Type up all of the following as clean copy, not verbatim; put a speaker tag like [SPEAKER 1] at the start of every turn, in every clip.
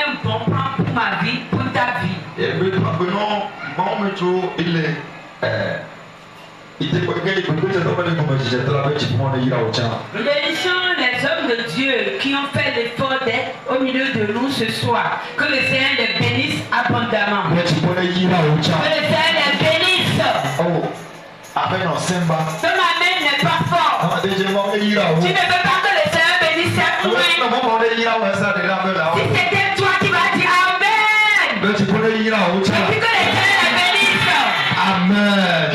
[SPEAKER 1] un bon plan pour ma vie, pour ta vie. Nous bénissons les hommes de Dieu qui ont fait l'effort d'être au milieu de nous ce soir. Que le Seigneur les bénisse abondamment. Que le Seigneur les bénisse. Ton amen n'est pas fort. Tu ne veux pas que le Seigneur bénisse tes poumons. Si c'était toi qui vas dire Amen. Et puis que le Seigneur les bénisse.
[SPEAKER 2] Amen.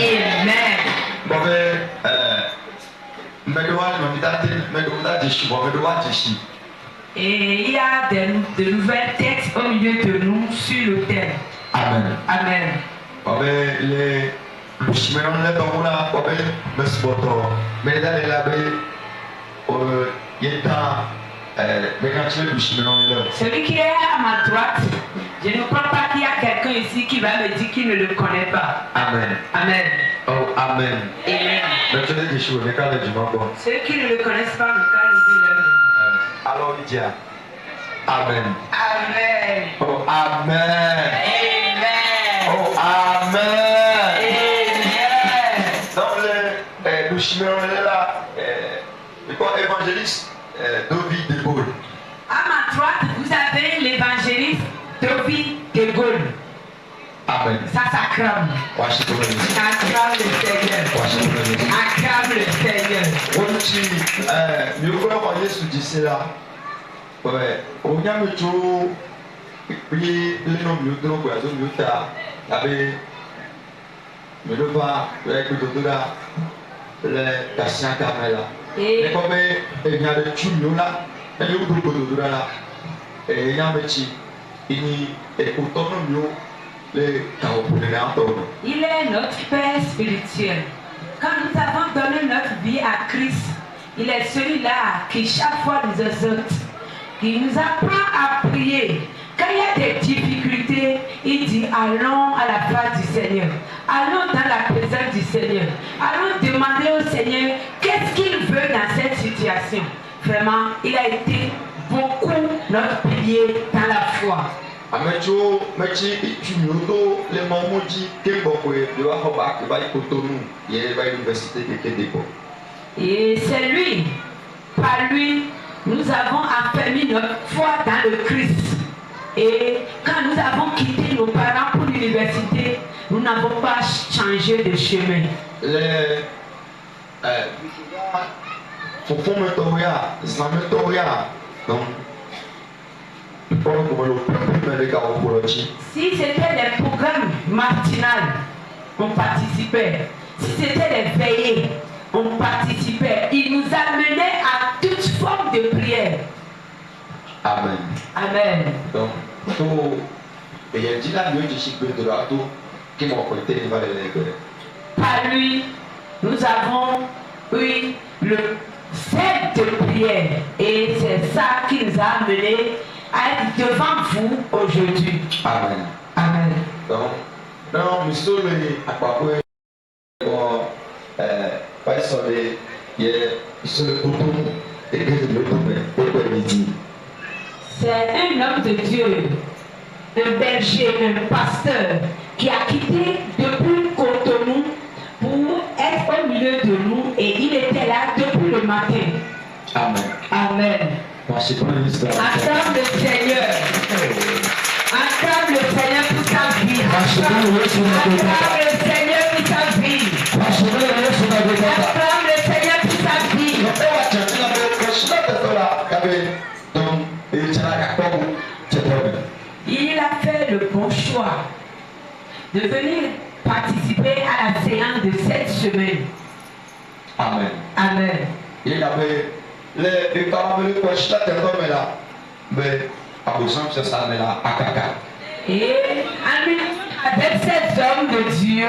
[SPEAKER 1] Et il y a de nouvelles textes au milieu de nous sur le thème.
[SPEAKER 2] Amen.
[SPEAKER 1] Amen. Celui qui est à ma droite, je ne crois pas qu'il y a quelqu'un ici qui va me dire qu'il ne le connaît pas.
[SPEAKER 2] Amen.
[SPEAKER 1] Amen.
[SPEAKER 2] Oh, amen.
[SPEAKER 1] Amen.
[SPEAKER 2] Ceux
[SPEAKER 1] Ceux qui ne le connaissent pas, le cas le
[SPEAKER 2] alors il dit Amen.
[SPEAKER 1] Amen.
[SPEAKER 2] Oh, amen.
[SPEAKER 1] Amen.
[SPEAKER 2] Oh, amen.
[SPEAKER 1] Amen.
[SPEAKER 2] Dans le chemin, on est là. Évangéliste David de Gaulle.
[SPEAKER 1] À ma droite, vous avez l'évangéliste David de Gaulle.
[SPEAKER 2] Amen.
[SPEAKER 1] Ça crame. Acclame le Seigneur. Acclame le Seigneur. Il est notre Père spirituel. Quand nous avons donné notre vie à Christ, il est celui-là qui chaque fois nous exhorte, qui nous apprend à prier. Quand il y a des difficultés, il dit allons à la face du Seigneur. Allons dans la présence du Seigneur. Allons demander au Seigneur qu'est-ce qu'il veut dans cette situation. Vraiment, il a été beaucoup notre pilier dans la foi. Et c'est lui, par lui, nous avons affermi notre foi dans le Christ. Et quand nous avons quitté nos parents pour l'université, nous n'avons pas changé de chemin. Si c'était les programmes matinales, on participait. Si c'était les veillées, on participait. Il nous amenait à toute forme de prière.
[SPEAKER 2] Amen.
[SPEAKER 1] Amen.
[SPEAKER 2] Donc,
[SPEAKER 1] par lui, nous avons eu le set de prière. Et c'est ça qui nous a amenés à être devant vous aujourd'hui.
[SPEAKER 2] Amen.
[SPEAKER 1] Amen.
[SPEAKER 2] Donc, non, nous sommes
[SPEAKER 1] c'est un homme de Dieu, un berger, un pasteur qui a quitté depuis Cotonou pour être au milieu de nous et il était là depuis le matin.
[SPEAKER 2] Amen.
[SPEAKER 1] Amen. Acclame le Seigneur. Acclame le Seigneur pour sa vie. Acclame le Seigneur pour sa vie. Acclame le Seigneur pour sa vie. Il a fait le bon choix de venir participer à la séance de cette semaine.
[SPEAKER 2] Amen.
[SPEAKER 1] Amen.
[SPEAKER 2] Il avait les parents de là, mais à besoin de ça, mais là, à caca.
[SPEAKER 1] Et avec cet homme de Dieu,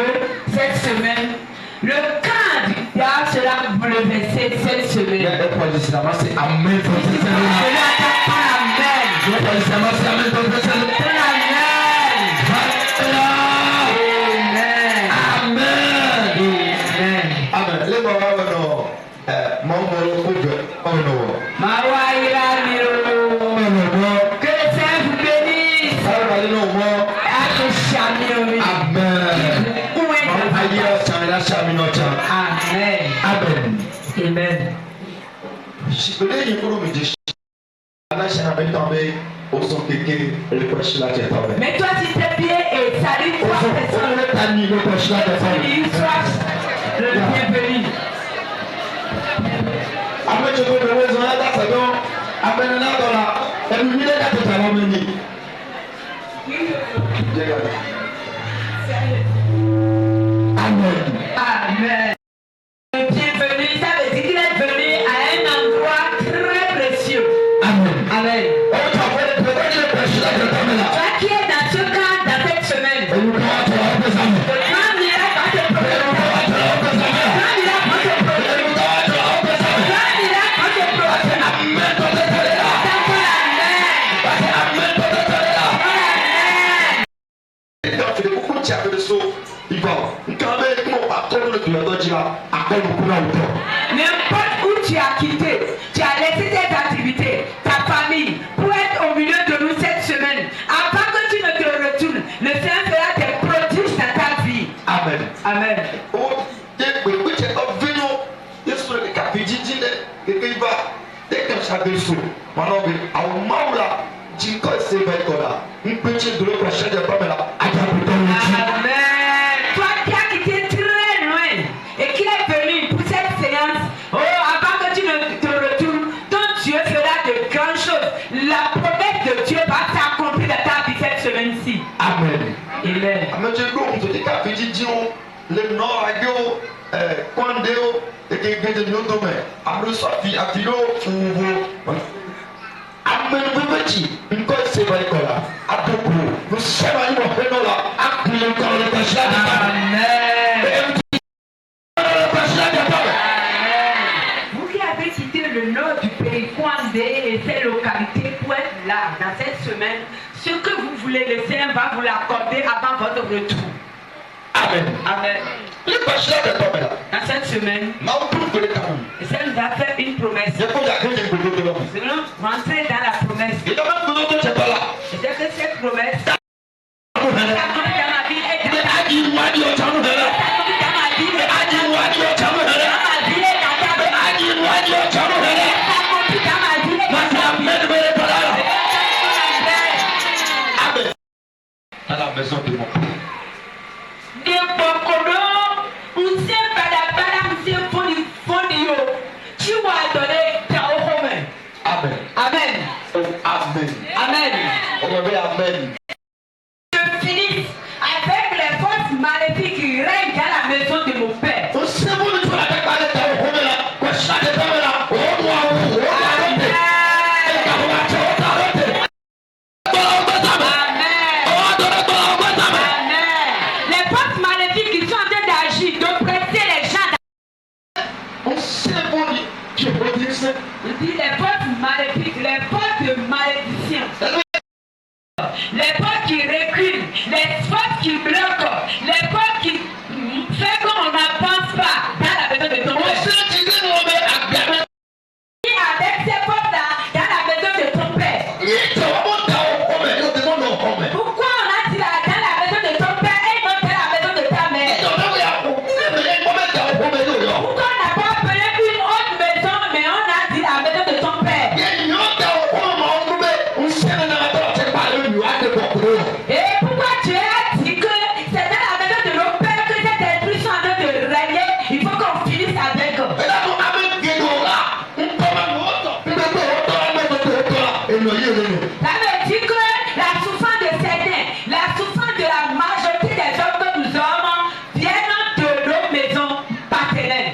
[SPEAKER 1] cette semaine, le candidat sera bouleversé cette semaine.
[SPEAKER 2] Le positionnement, c'est Amen. Le positionnement, c'est Amen. Amen. Amen.
[SPEAKER 1] Que le Seigneur vous bénisse. Amen. Amen. Mais toi, tu t'es pieds et salue trois personnes. Le bienvenu. Amen. Le bienvenu, ça veut dire qu'il est venu à un endroit très précieux. Amen. Toi qui es dans ce cas, dans cette semaine, le grand miracle va te produire. N'importe où tu as quitté, tu as laissé tes activités, ta famille, pour être au milieu de nous cette semaine. Avant que tu ne te retournes, le Seigneur fera des prodiges dans ta vie.
[SPEAKER 2] Amen.
[SPEAKER 1] Amen. Toi qui as quitté très loin et qui est venu pour cette séance, avant que tu ne te retournes, ton Dieu fera de grandes choses. La promesse de Dieu va s'accomplir dans ta vie cette semaine-ci.
[SPEAKER 2] Amen.
[SPEAKER 1] Amen. Vous qui avez quitté le nord du pays, Kwandé et ses localités pour être là dans cette semaine, ce que vous voulez, le Seigneur va vous l'accorder avant votre retour.
[SPEAKER 2] Amen.
[SPEAKER 1] Amen. Dans cette semaine, le Seigneur nous a fait une promesse. Nous allons rentrer dans la promesse. Et dès que cette promesse s'accomplit dans ma vie et dans ta vie, s'accomplit dans ma vie et dans ta vie, s'accomplit dans ma vie et dans ta vie.
[SPEAKER 2] Amen. À la maison de mon père.
[SPEAKER 1] Amen.
[SPEAKER 2] Amen.
[SPEAKER 1] Amen.
[SPEAKER 2] Amen.
[SPEAKER 1] Je finis avec les forces maléfiques qui règnent dans la maison de mon père. Les forces maléfiques qui sont en train d'agir, d'oppresser les gens. Je dis les forces maléfiques, les forces de malédiction. Les forces qui reculent, les forces qui bloquent, les forces qui font qu'on n'avance pas dans la maison de ton père. Avec ces forces-là, dans la maison de ton père. Pourquoi on a dit là dans la maison de ton père et non dans la maison de ta mère? Pourquoi on n'a pas appelé une autre maison, mais on a dit la maison de ton père? Et pourquoi tu as dit que c'est dans la maison de nos pères que ces esprits sont en train de régner? Il faut qu'on finisse avec eux. Ça veut dire que la souffrance de certains, la souffrance de la majorité des hommes que nous sommes viennent de nos maisons paternelles.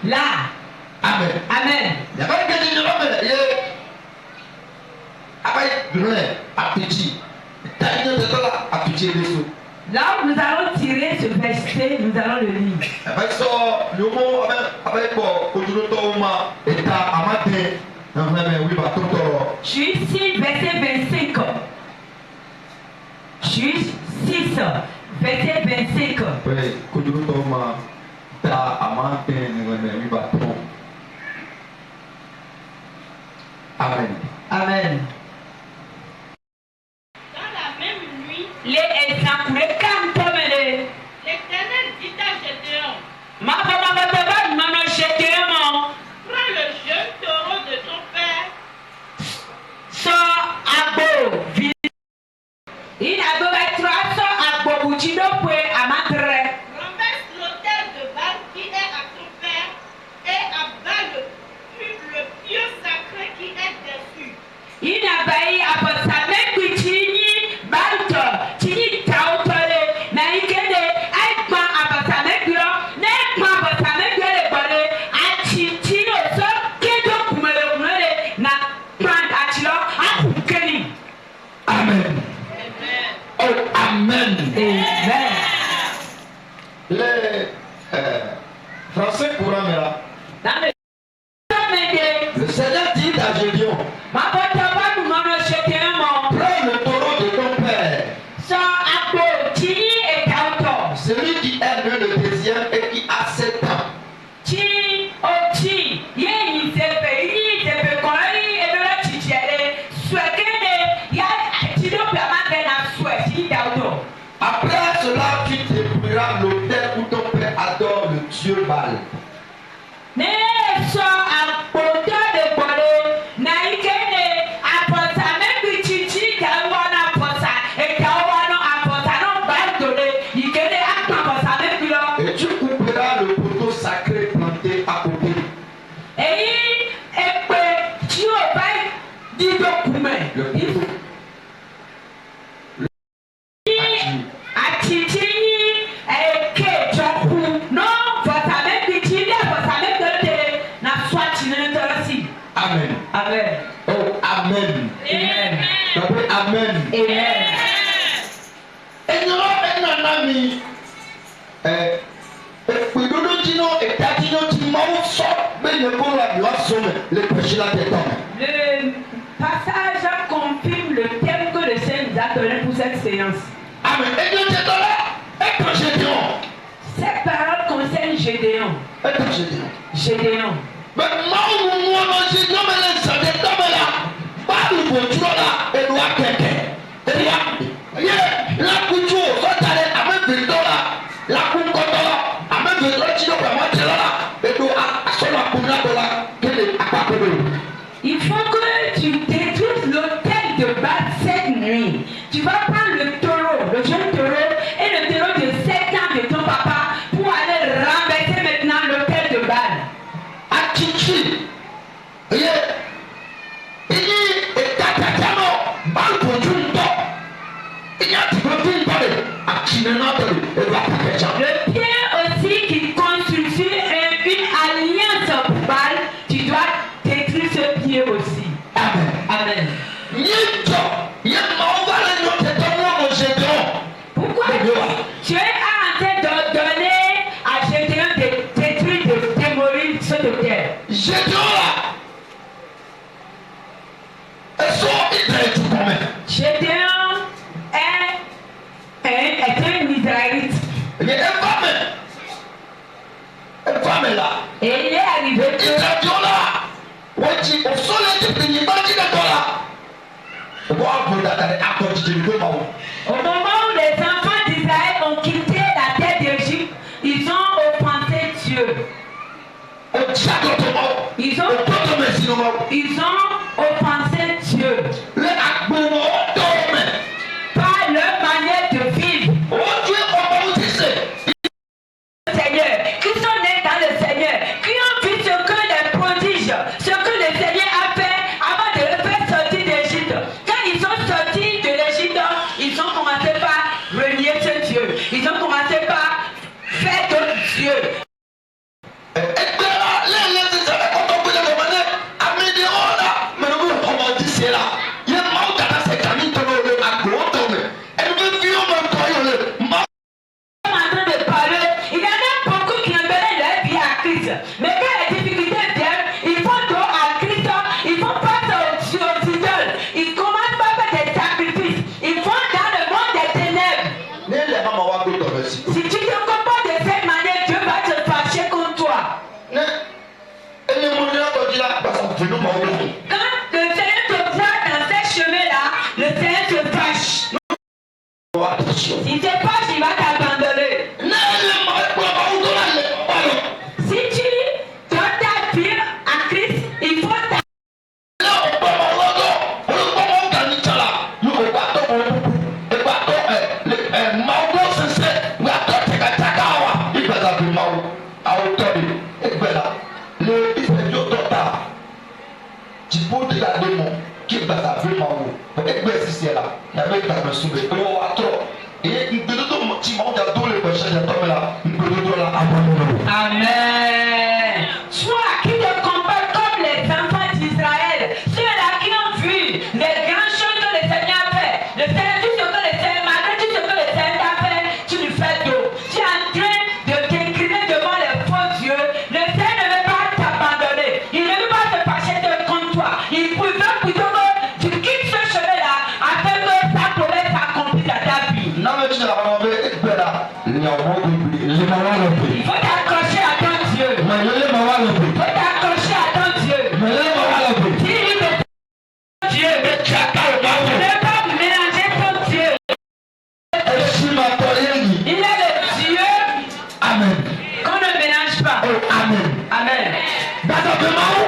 [SPEAKER 1] Là.
[SPEAKER 2] Amen.
[SPEAKER 1] Amen. Là où nous allons tirer ce verset, nous allons le lire. Juge 6, verset 25. Juge 6, verset 25.
[SPEAKER 2] Amen.
[SPEAKER 1] Amen.
[SPEAKER 3] Dans la même nuit,
[SPEAKER 1] l'Éternel
[SPEAKER 3] dit à Gédéon,
[SPEAKER 1] Gédéon,
[SPEAKER 3] prends le jeune taureau de ton père, renverse l'autel de Baal qui est à ton père et abat le pieu sacré qui est dessus.
[SPEAKER 2] Amen. Oh, Amen.
[SPEAKER 1] Amen.
[SPEAKER 2] Les Français courants, mais là, le Seigneur dit à Gédéon, prends le taureau de ton père, celui qui est né le deuxième et qui a 7 ans. Après cela, tu détruiras l'autel où ton père adore le Dieu Baal. Et tu couperas le poteau sacré planté à côté. Le poteau. Amen.
[SPEAKER 1] Amen.
[SPEAKER 2] Oh, Amen.
[SPEAKER 1] Amen.
[SPEAKER 2] Amen.
[SPEAKER 1] Amen.
[SPEAKER 2] Et nous avons un ami.
[SPEAKER 1] Le passage confirme le thème que le Seigneur nous a donné pour cette séance.
[SPEAKER 2] Amen.
[SPEAKER 1] Ces paroles concernent Gédéon. Gédéon. Il faut que tu détruises l'autel de Baal cette nuit. Tu vas prendre le taureau, le jeune taureau et le taureau de 7 ans de ton papa pour aller renverser maintenant l'autel de Baal. Le pied aussi qui constitue une alliance pour Baal, tu dois détruire ce pied aussi.
[SPEAKER 2] Amen.
[SPEAKER 1] Amen. Pourquoi tu es en train de donner à Gédéon de détruire, de démolir ce autel? Gédéon est un Israélite. Et il est arrivé que au moment où les enfants d'Israël ont quitté la terre d'Égypte, ils ont offensé Dieu. Ils ont offensé Dieu par leur manière de vivre. Seigneur, qui sont nés dans le Seigneur, qui ont vu ce que les prodiges, ce que le Seigneur a fait avant de le faire sortir d'Égypte. Quand ils sont sortis de l'Égypte, ils ont commencé par renier ce Dieu. Ils ont commencé par faire d'autres dieux.
[SPEAKER 2] Il
[SPEAKER 1] faut t'accrocher à ton Dieu. Il faut t'accrocher à ton Dieu. Si il est ton Dieu, ne pas mélanger ton Dieu. Il est le Dieu.
[SPEAKER 2] Amen.
[SPEAKER 1] Qu'on ne mélange pas.
[SPEAKER 2] Amen.
[SPEAKER 1] Amen.
[SPEAKER 2] Dans